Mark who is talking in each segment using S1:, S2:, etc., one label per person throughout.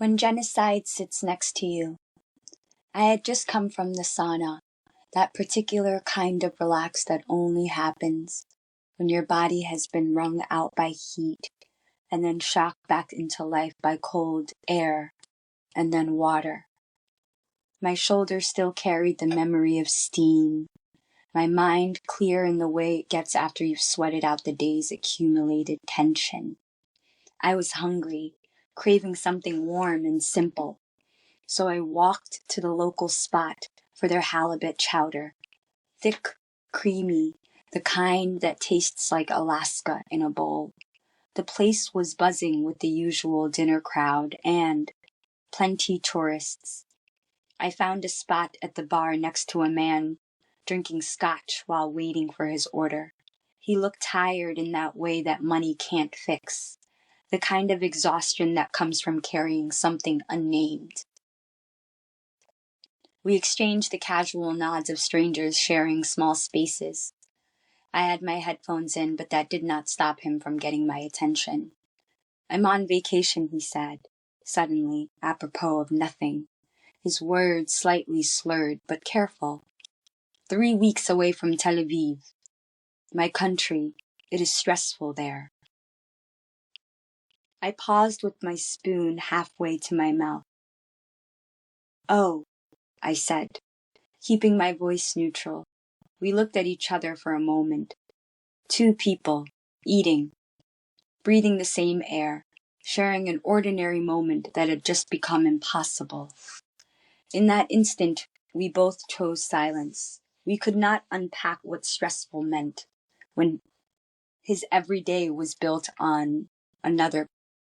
S1: When genocide sits next to you. I had just come from the sauna, that particular kind of relax that only happens when your body has been wrung out by heat and then shocked back into life by cold air and then water. My shoulders still carried the memory of steam, my mind clear in the way it gets after you've sweated out the day's accumulated tension. I was hungry, craving something warm and simple, so I walked to the local spot for their halibut chowder. Thick, creamy, the kind that tastes like Alaska in a bowl. The place was buzzing with the usual dinner crowd and plenty tourists. I found a spot at the bar next to a man drinking scotch while waiting for his order. He looked tired in that way that money can't fix, the kind of exhaustion that comes from carrying something unnamed. We exchanged the casual nods of strangers sharing small spaces. I had my headphones in, but that did not stop him from getting my attention. "I'm on vacation," he said, suddenly, apropos of nothing, his words slightly slurred but careful. 3 weeks away from Tel Aviv. My country, it is stressful there. I paused with my spoon halfway to my mouth. "Oh," I said, keeping my voice neutral. We looked at each other for a moment. Two people, eating, breathing the same air, sharing an ordinary moment that had just become impossible. In that instant, we both chose silence. We could not unpack what stressful meant when his everyday was built on another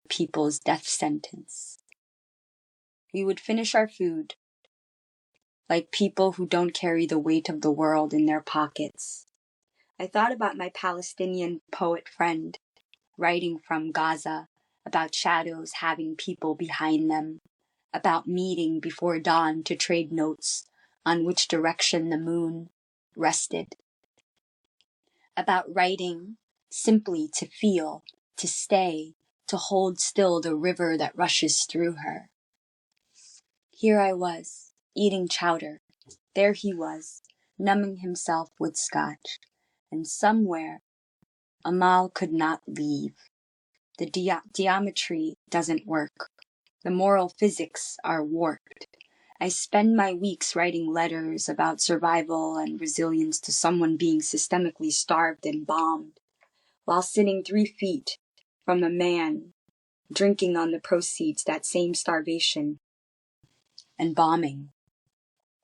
S1: people's death sentence. We would finish our food like people who don't carry the weight of the world in their pockets. I thought about my Palestinian poet friend, writing from Gaza, about shadows having people behind them, about meeting before dawn to trade notes on which direction the moon rested, about writing simply to feel, to stay, to hold still the river that rushes through her. Here I was, eating chowder. There he was, numbing himself with scotch. And somewhere, Amal could not leave. The geometry doesn't work. The moral physics are warped. I spend my weeks writing letters about survival and resilience to someone being systemically starved and bombed, while sitting 3 feet from a man drinking on the proceeds that same starvation and bombing.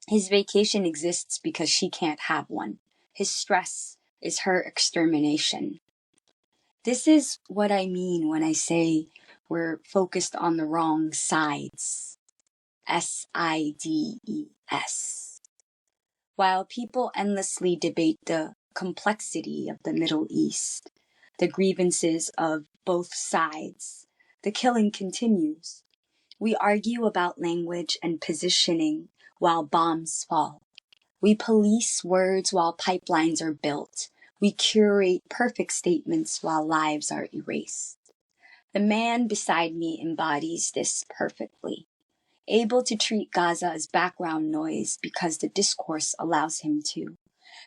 S1: His vacation exists because she can't have one. His stress is her extermination. This is what I mean when I say we're focused on the wrong sides. SIDES. While people endlessly debate the complexity of the Middle East, the grievances of both sides, the killing continues. We argue about language and positioning while bombs fall. We police words while pipelines are built. We curate perfect statements while lives are erased. The man beside me embodies this perfectly, able to treat Gaza as background noise because the discourse allows him to,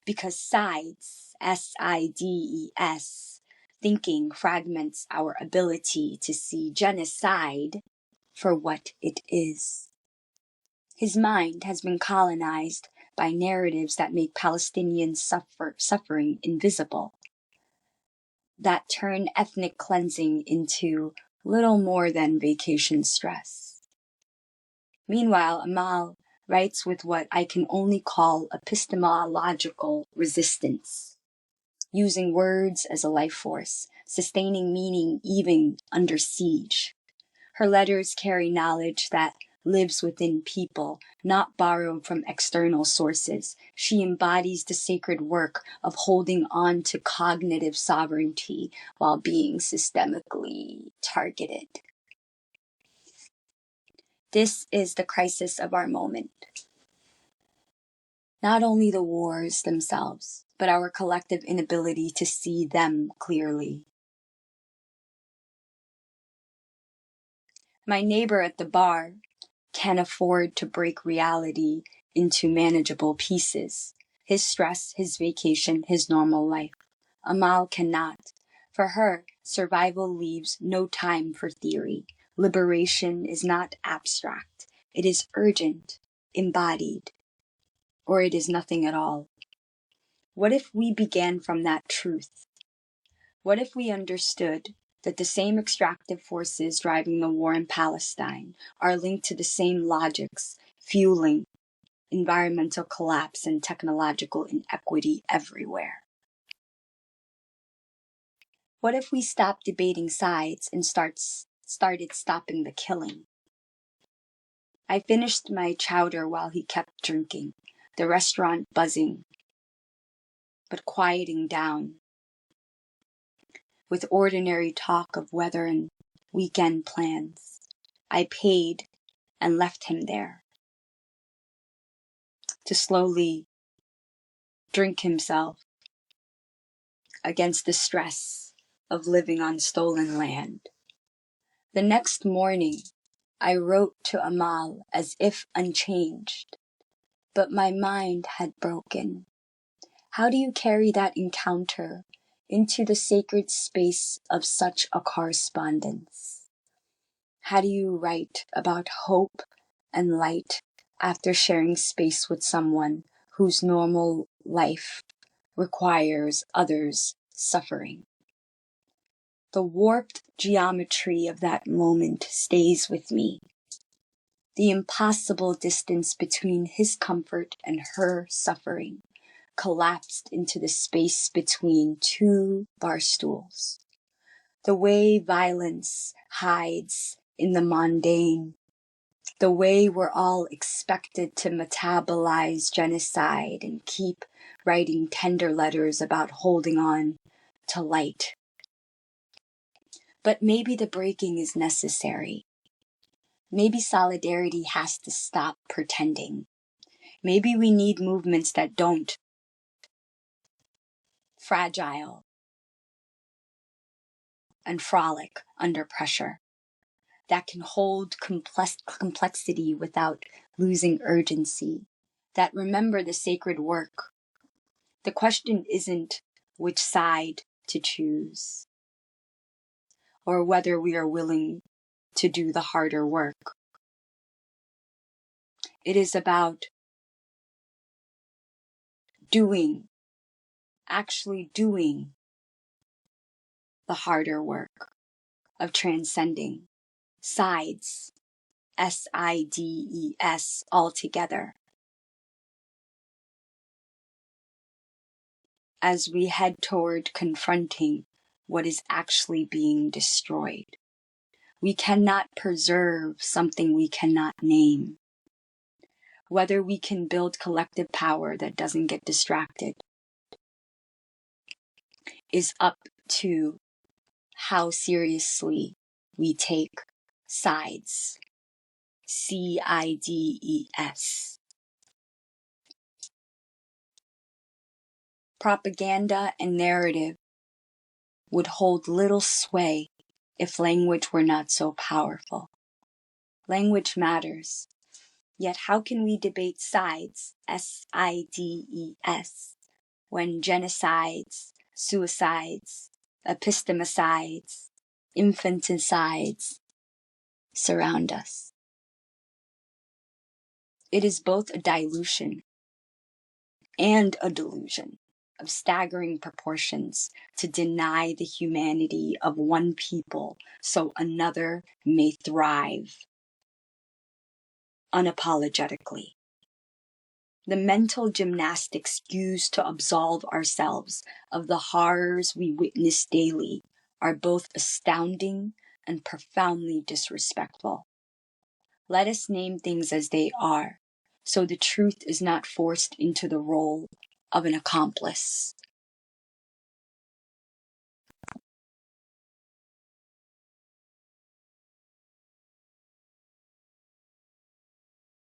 S1: because sides, SIDES, thinking fragments our ability to see genocide for what it is. His mind has been colonized by narratives that make Palestinian suffering invisible, that turn ethnic cleansing into little more than vacation stress. Meanwhile, Amal writes with what I can only call epistemological resistance, using words as a life force, sustaining meaning even under siege. Her letters carry knowledge that lives within people, not borrowed from external sources. She embodies the sacred work of holding on to cognitive sovereignty while being systemically targeted. This is the crisis of our moment. Not only the wars themselves, but our collective inability to see them clearly. My neighbor at the bar can afford to break reality into manageable pieces. His stress, his vacation, his normal life. Amal cannot. For her, survival leaves no time for theory. Liberation is not abstract. It is urgent, embodied, or it is nothing at all. What if we began from that truth? What if we understood that the same extractive forces driving the war in Palestine are linked to the same logics fueling environmental collapse and technological inequity everywhere? What if we stopped debating sides and started stopping the killing? I finished my chowder while he kept drinking, the restaurant buzzing, but quieting down, with ordinary talk of weather and weekend plans. I paid and left him there to slowly drink himself against the stress of living on stolen land. The next morning, I wrote to Amal as if unchanged, but my mind had broken. How do you carry that encounter into the sacred space of such a correspondence? How do you write about hope and light after sharing space with someone whose normal life requires others' suffering? The warped geometry of that moment stays with me. The impossible distance between his comfort and her suffering collapsed into the space between two bar stools. The way violence hides in the mundane, the way we're all expected to metabolize genocide and keep writing tender letters about holding on to light. But maybe the breaking is necessary. Maybe solidarity has to stop pretending. Maybe we need movements that don't. Fragile and frolic under pressure. That can hold complexity without losing urgency. That remember the sacred work. The question isn't which side to choose, or whether we are willing to do the harder work. It is about actually doing the harder work of transcending sides, SIDES, altogether. As we head toward confronting what is actually being destroyed. We cannot preserve something we cannot name. Whether we can build collective power that doesn't get distracted is up to how seriously we take sides. CIDES. Propaganda and narrative would hold little sway if language were not so powerful. Language matters. Yet how can we debate sides, SIDES, when genocides, suicides, epistemicides, infanticides surround us? It is both a dilution and a delusion of staggering proportions to deny the humanity of one people so another may thrive unapologetically. The mental gymnastics used to absolve ourselves of the horrors we witness daily are both astounding and profoundly disrespectful. Let us name things as they are, so the truth is not forced into the role of an accomplice.